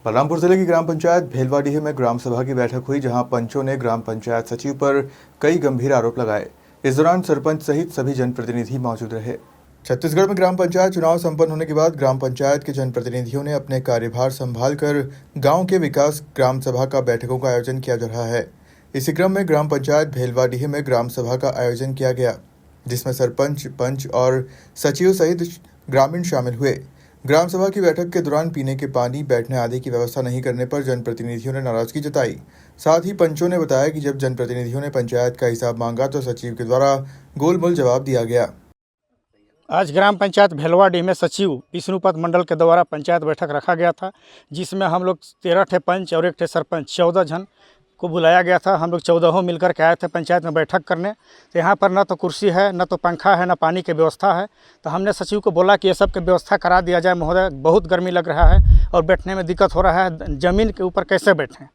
बलरामपुर जिले की ग्राम पंचायत भेलवाडीह में ग्राम सभा की बैठक हुई, जहां पंचों ने ग्राम पंचायत सचिव पर कई गंभीर आरोप लगाए। इस दौरान सरपंच सहित सभी जनप्रतिनिधि मौजूद रहे। छत्तीसगढ़ में ग्राम पंचायत चुनाव संपन्न होने के बाद ग्राम पंचायत के जनप्रतिनिधियों ने अपने कार्यभार संभालकर गांव के विकास ग्राम सभा का बैठकों का आयोजन किया जा रहा है। इसी क्रम में ग्राम पंचायत भेलवाडीह में ग्राम सभा का आयोजन किया गया, जिसमें सरपंच, पंच और सचिव सहित ग्रामीण शामिल हुए। ग्राम सभा की बैठक के दौरान पीने के पानी, बैठने आदि की व्यवस्था नहीं करने पर जनप्रतिनिधियों ने नाराजगी जताई। साथ ही पंचों ने बताया कि जब जनप्रतिनिधियों ने पंचायत का हिसाब मांगा तो सचिव के द्वारा गोलमोल जवाब दिया गया। आज ग्राम पंचायत भेलवाडीह में सचिव विष्णुपत मंडल के द्वारा पंचायत बैठक रखा गया था, जिसमें हम लोग 13 ठे पंच और 1 ठे सरपंच 14 जन को बुलाया गया था। हम लोग 14 मिलकर के आए थे पंचायत में बैठक करने। तो यहाँ पर न तो कुर्सी है, न तो पंखा है, न पानी की व्यवस्था है। तो हमने सचिव को बोला कि ये सब की व्यवस्था करा दिया जाए महोदय, बहुत गर्मी लग रहा है और बैठने में दिक्कत हो रहा है, ज़मीन के ऊपर कैसे बैठें।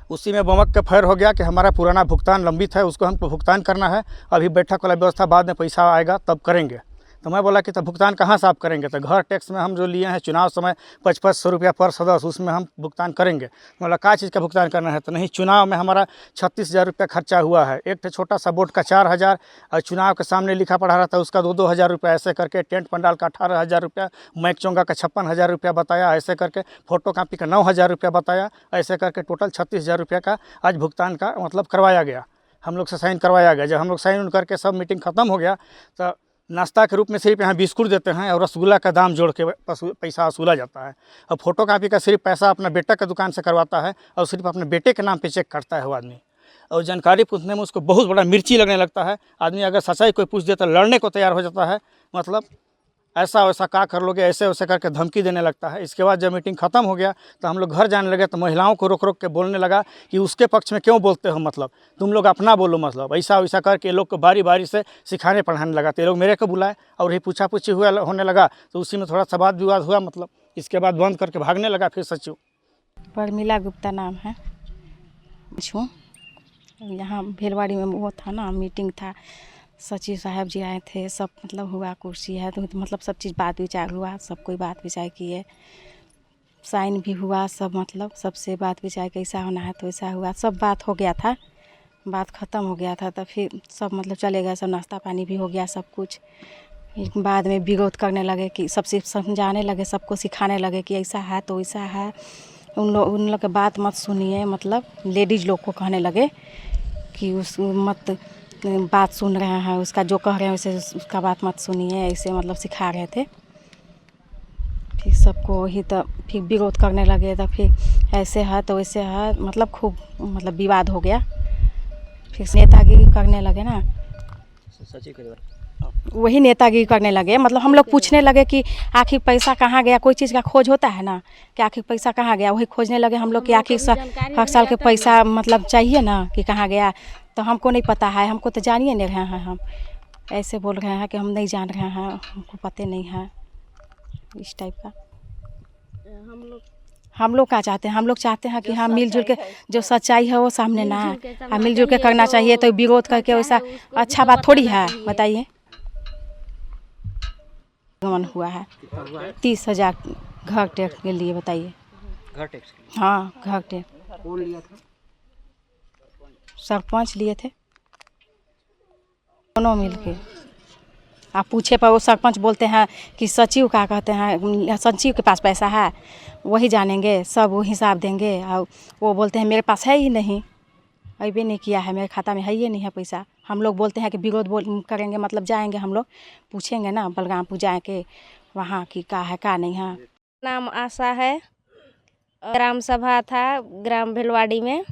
उसी में बमक का फैर हो गया कि हमारा पुराना भुगतान लंबित है, उसको हमको भुगतान करना है। अभी बैठक वाला व्यवस्था बाद में पैसा आएगा तब करेंगे। तो मैं बोला कि तो भुगतान कहाँ से आप करेंगे? तो घर टैक्स में हम जो लिए हैं चुनाव समय 5500 रुपया पर सदस्य, उसमें हम भुगतान करेंगे। बोला क्या चीज़ का भुगतान करना है? तो नहीं, चुनाव में हमारा 36,000 रुपया खर्चा हुआ है। एक छोटा सा बोर्ड का 4,000 और चुनाव के सामने लिखा पढ़ा रहा था उसका 2-2 हज़ार रुपया, ऐसे करके टेंट पंडाल का 18,000 रुपया, मैक चोंगा का 56,000 रुपया बताया, ऐसे करके फोटो कापी का 9,000 रुपया बताया, ऐसे करके टोटल 36,000 रुपया का आज भुगतान का मतलब करवाया गया। हम लोग से साइन करवाया गया। जब हम लोग साइन करके सब मीटिंग ख़त्म हो गया तो नाश्ता के रूप में सिर्फ यहाँ बिस्कुट देते हैं और रसगुल्ला का दाम जोड़ के पैसा वसूला जाता है। और फोटो कापी का सिर्फ पैसा अपना बेटा के दुकान से करवाता है और सिर्फ अपने बेटे के नाम पे चेक करता है वो आदमी। और जानकारी पूछने में उसको बहुत बड़ा मिर्ची लगने लगता है। आदमी अगर सच्चाई कोई पूछ दे तो लड़ने को तैयार हो जाता है, मतलब ऐसा वैसा क्या कर लोगे, ऐसे वैसे करके धमकी देने लगता है। इसके बाद जब मीटिंग ख़त्म हो गया तो हम लोग घर जाने लगे तो महिलाओं को रोक रोक के बोलने लगा कि उसके पक्ष में क्यों बोलते हो, मतलब तुम लोग अपना बोलो, मतलब ऐसा वैसा करके लोग को बारी बारी से सिखाने पढ़ाने लगा। तो ये लोग मेरे को बुलाए और यही पूछा पूछी हुआ होने लगा। तो उसी में थोड़ा सा वाद विवाद हुआ, मतलब इसके बाद बंद करके भागने लगा। फिर सचिव परमिला गुप्ता नाम है, यहाँ भेलवाड़ी में वो था ना, मीटिंग था, सचिव साहब जी आए थे, सब मतलब हुआ, कुर्सी है तो मतलब सब चीज़ बात विचार हुआ, सब कोई बात विचार किए, साइन भी हुआ, सब मतलब सबसे बात विचार कैसा होना है तो वैसा हुआ, सब बात हो गया था, बात ख़त्म हो गया था। तो फिर सब मतलब चले गए, सब नाश्ता पानी भी हो गया सब कुछ। बाद में विरोध करने लगे कि सबसे समझाने लगे, सबको सिखाने लगे कि ऐसा है तो वैसा है। उन लोग की बात मत सुनिए, मतलब लेडीज़ लोग को कहने लगे कि उस मत बात सुन रहे हैं, उसका जो कह रहे हैं वैसे उसका बात मत सुनिए, ऐसे मतलब सिखा रहे थे। फिर सबको ही तो फिर विरोध करने लगे। तो फिर ऐसे है तो वैसे है, मतलब खूब मतलब विवाद हो गया। फिर नेतागिरी करने लगे ना, वही नेतागिरी करने लगे। मतलब हम लोग पूछने लगे कि आखिर पैसा कहाँ गया, कोई चीज़ का खोज होता है ना कि आखिर पैसा कहाँ गया, वही खोजने लगे हम लोग कि आखिर हर साल के पैसा मतलब चाहिए ना कि कहाँ गया। तो हमको नहीं पता है, हमको तो जानिए नहीं रहे हैं, हम ऐसे बोल रहे हैं कि हम नहीं जान रहे हैं, हमको पता नहीं है, इस टाइप का। हम लोग क्या चाहते हैं? हम लोग चाहते हैं कि हाँ मिलजुल के जो सच्चाई है वो सामने ना है, हाँ मिलजुल के करना चाहिए। तो विरोध करके वैसा अच्छा बात थोड़ी है, बताइए। गमन हुआ है 30,000 घर टैक्स के लिए, बताइए। घर टैक्स? हाँ, घर टैक्स। कौन लिया था? सरपंच लिए थे, दोनों मिलके। आप पूछे पर वो सरपंच बोलते हैं कि सचिव क्या कहते हैं, सचिव के पास पैसा है, वही जानेंगे, सब वो हिसाब देंगे। और वो बोलते हैं मेरे पास है ही नहीं, अभी नहीं किया है, मेरे खाता में है ही नहीं है पैसा। हम लोग बोलते हैं कि विरोध करेंगे, मतलब जाएंगे, हम लोग पूछेंगे ना बलरामपुर जाके वहाँ की का है का नहीं है। नाम आशा है, ग्राम सभा था ग्राम भेलवाडी में,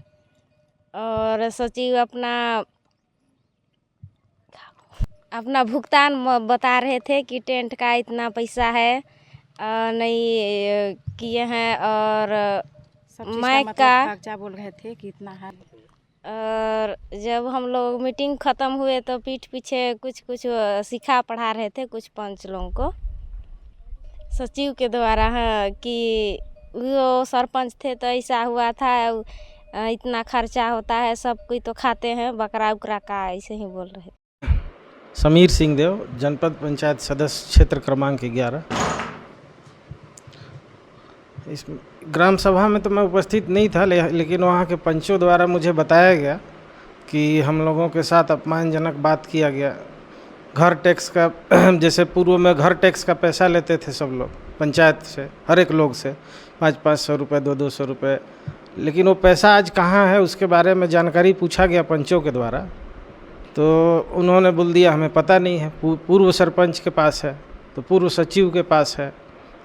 और सचिव अपना भुगतान बता रहे थे कि टेंट का इतना पैसा है, नहीं किए हैं, और माइक का खर्चा बोल रहे थे कि इतना है। और जब हम लोग मीटिंग ख़त्म हुए तो पीठ पीछे कुछ सिखा पढ़ा रहे थे कुछ पंच लोगों को सचिव के द्वारा, हाँ, कि वो सरपंच थे तो ऐसा हुआ था, इतना खर्चा होता है, सब कोई तो खाते हैं, बकरा उकरा का, ऐसे ही बोल रहे। समीर सिंह देव, जनपद पंचायत सदस्य, क्षेत्र क्रमांक 11। इसमें ग्राम सभा में तो मैं उपस्थित नहीं था, लेकिन वहाँ के पंचों द्वारा मुझे बताया गया कि हम लोगों के साथ अपमानजनक बात किया गया। घर टैक्स का जैसे पूर्व में घर टैक्स का पैसा लेते थे सब लोग पंचायत से, हर एक लोग से 500-500 रुपये, 200-200 रुपये, लेकिन वो पैसा आज कहाँ है उसके बारे में जानकारी पूछा गया पंचों के द्वारा, तो उन्होंने बोल दिया हमें पता नहीं है। पूर्व सरपंच के पास है, तो पूर्व सचिव के पास है,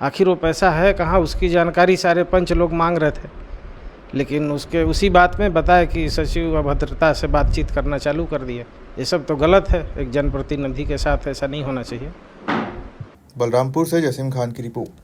आखिर वो पैसा है कहाँ उसकी जानकारी सारे पंच लोग मांग रहे थे। लेकिन उसी बात में बताया कि सचिव अभद्रता से बातचीत करना चालू कर दिया। ये सब तो गलत है, एक जनप्रतिनिधि के साथ ऐसा नहीं होना चाहिए। बलरामपुर से जसीम खान की रिपोर्ट।